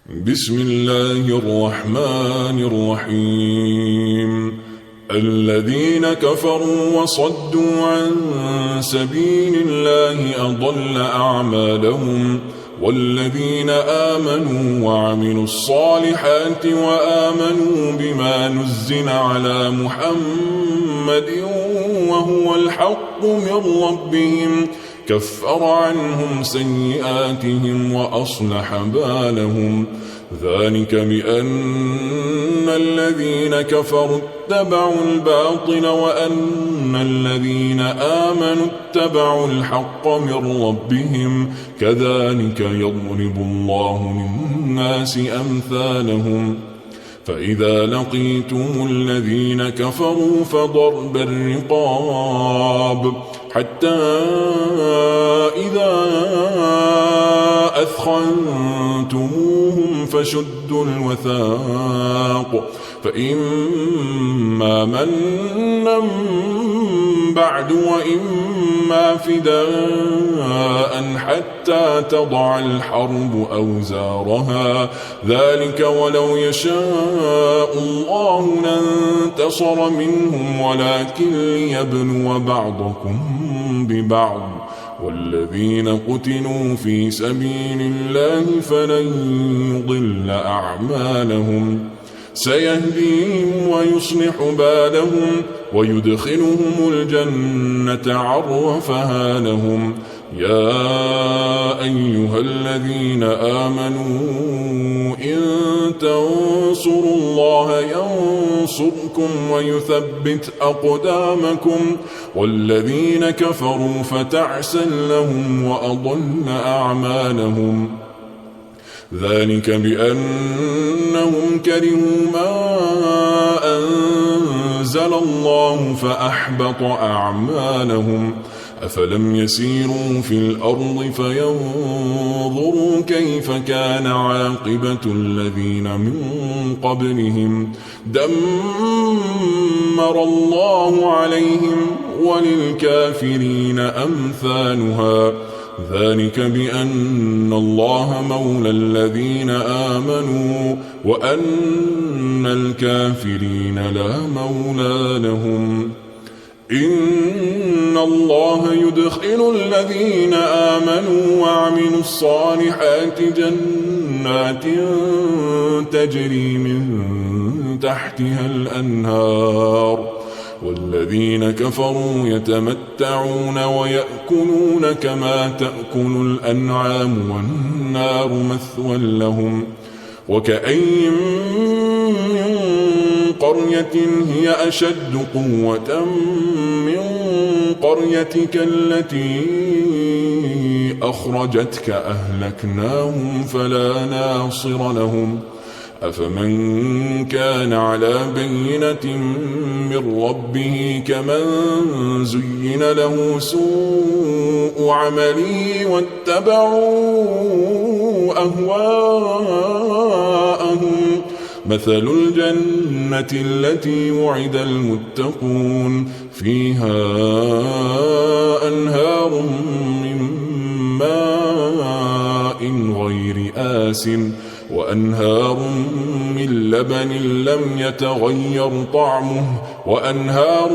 بسم الله الرحمن الرحيم. الذين كفروا وصدوا عن سبيل الله أضل أعمالهم، والذين آمنوا وعملوا الصالحات وآمنوا بما نزل على محمد وهو الحق من ربهم كفر عنهم سيئاتهم وأصلح بالهم. ذلك بأن الذين كفروا اتبعوا الباطل وأن الذين آمنوا اتبعوا الحق من ربهم كذلك يضرب الله للناس أمثالهم. فإذا لقيتم الذين كفروا فضرب الرقاب حتى إذا أثخنتموهم فشدوا الوثاق، فإما منا بعد وإما فداء حتى تضع الحرب أوزارها، ذلك ولو يشاء الله لانتصر منهم ولكن ليبلو بعضكم ببعض. والذين قتلوا في سبيل الله فلن يضل أعمالهم، سيهديهم ويصلح بالهم ويدخلهم الجنة عرفها لهم. يا أيها الذين آمنوا إن تنصروا الله ينصركم ويثبت أقدامكم، والذين كفروا فتعسا لهم وأضل أعمالهم. ذلك بأنهم كرهوا ما أنزل الله فأحبط أعمالهم. أفلم يسيروا في الأرض فينظروا كيف كان عاقبة الذين من قبلهم دمر الله عليهم وللكافرين أمثالها. ذلك بأن الله مولى الذين آمنوا وأن الكافرين لا مولى لهم. إن الله يدخل الذين آمنوا وعملوا الصالحات جنات تجري من تحتها الأنهار، والذين كفروا يتمتعون ويأكلون كما تأكل الأنعام والنار مثوى لهم. وكأين من قرية هي أشد قوة من قريتك التي أخرجتك أهلكناهم فلا ناصر لهم. أفمن كان على بينة من ربه كمن زين له سوء عمله واتبعوا أهواءهم. مثل الجنة التي وعد المتقون فيها أنهار من ماء غير آسٍ وأنهار من لبن لم يتغير طعمه وأنهار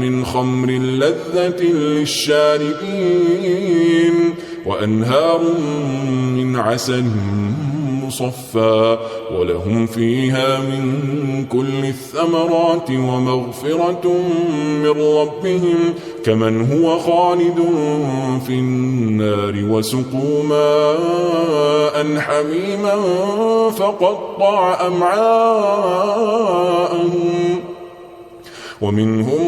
من خمر لذة للشاربين وأنهار من عسل مصفى ولهم فيها من كل الثمرات ومغفرة من ربهم كمن هو خالد في النار وسقوا ماء حميما فقطع أمعاءهم. ومنهم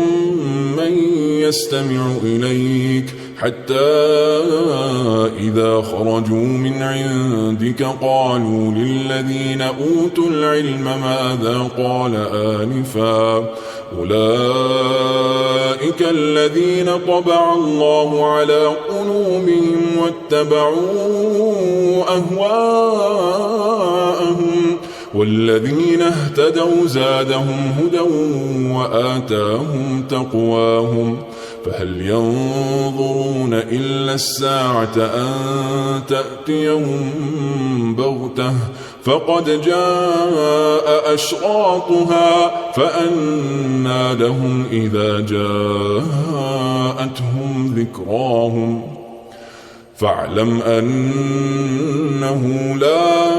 من يستمع إليك حتى إذا خرجوا من عندك قالوا للذين أوتوا العلم ماذا قال آنفا أولئك الذين طبع الله على قلوبهم واتبعوا أهواءهم، والذين اهتدوا زادهم هدى وآتاهم تقواهم. فهل ينظرون إلا الساعة أن تأتيهم بغتة فقد جاء أشراطها فأنى لهم إذا جاءتهم ذكراهم فاعلم أنه لا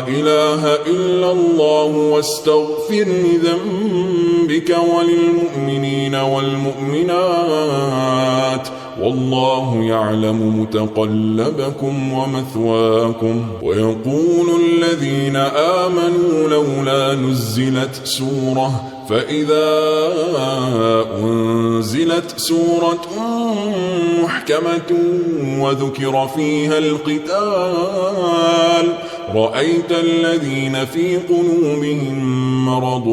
إله إلا الله واستغفر لذنبك وللمؤمنين والمؤمنات والله يعلم متقلبكم ومثواكم. ويقول الذين آمنوا لولا نزلت سورة فإذا أنزلت سورة محكمة وذكر فيها القتال رأيت الذين في قلوبهم مرض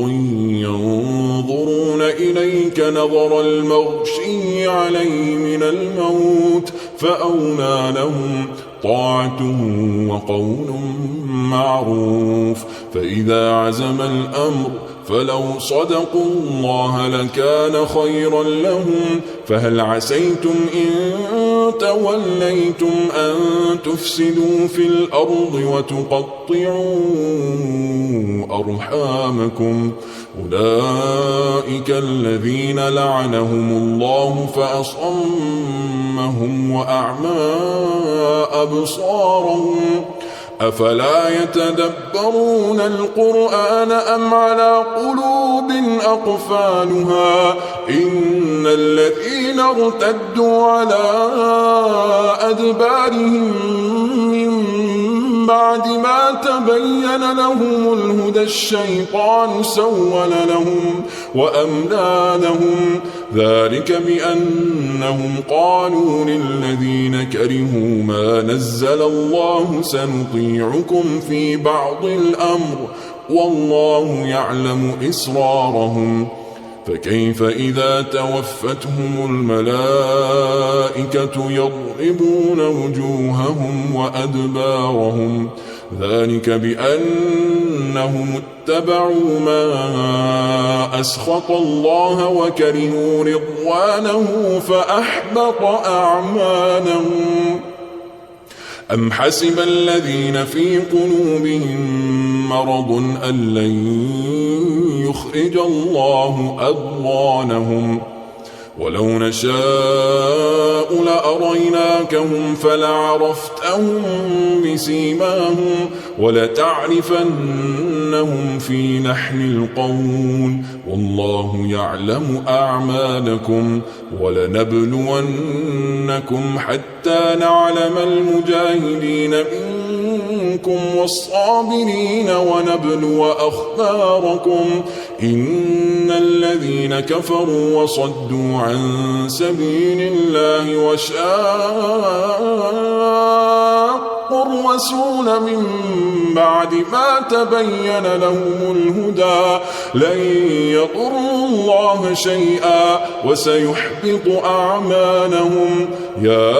ينظرون إليك نظر المغشي عليه من الموت فأولى لهم طاعة وقول معروف. فإذا عزم الأمر فلو صدقوا الله لكان خيرا لهم. فهل عسيتم إن توليتم أن تفسدوا في الأرض وتقطعوا أرحامكم أولئك الذين لعنهم الله فأصمهم وأعمى أبصارهم أفلا يتدبرون القرآن أم على قلوب أقفالها إن الذين ارتدوا على أدبارهم من بعد ما تبين لهم الهدى الشيطان سول لهم وأملى لهم ذلك بأنهم قالوا للذين كرهوا ما نزل الله سنطيعكم في بعض الأمر والله يعلم إسرارهم. فكيف إذا توفتهم الملائكة يضربون وجوههم وأدبارهم ذلك بأنهم اتبعوا ما أسخط الله وكرهوا رضوانه فأحبط أعمالهم. أم حسب الذين في قلوبهم مرض أن لن يخرج الله أضغانهم ولو نشاء لأريناكهم فلعرفتهم بسيماهم ولتعرفنهم في لحن القول والله يعلم أعمالكم ولنبلونكم حتى نعلم المجاهدين منكم والصابرين ونبلو أخباركم إن الذين كفروا وصدوا عن سبيل الله وشاقوا الرسول من بعد ما تبين لهم الهدى لن يضروا الله شيئا وسيحبط أعمالهم. يا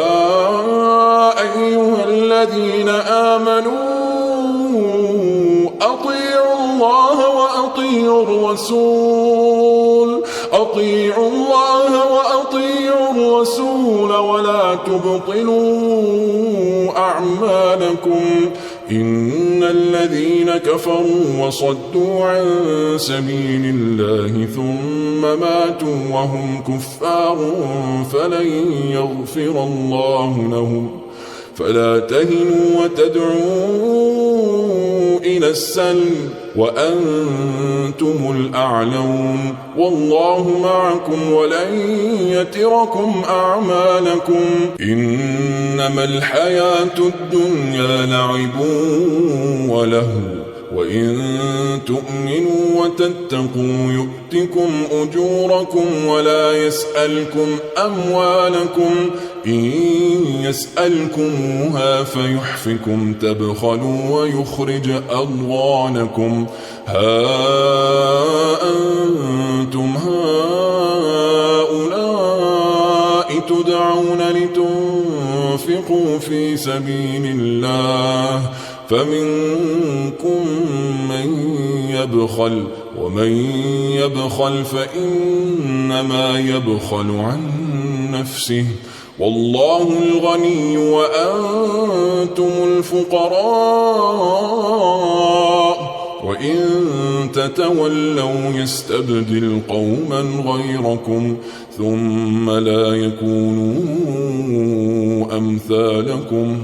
أيها الذين آمنوا أطيعوا الله وأطيعوا الرسول ولا تبطلوا أعمالكم إن الذين كفروا وصدوا عن سبيل الله ثم ماتوا وهم كفار فلن يغفر الله لهم. فلا تهنوا وتدعوا إلى السلم وأنتم الأعلون والله معكم ولن يتركم أعمالكم إنما الحياة الدنيا لعب ولهو وإن تؤمنوا وتتقوا يؤتكم أجوركم ولا يسألكم أموالكم إن يسألكموها فيحفكم تبخلوا ويخرج أضغانكم ها أنتم هؤلاء تدعون لتنفقوا في سبيل الله فمنكم من يبخل ومن يبخل فإنما يبخل عن نفسه والله الغني وأنتم الفقراء وإن تتولوا يستبدل قوما غيركم ثم لا يكونوا أمثالكم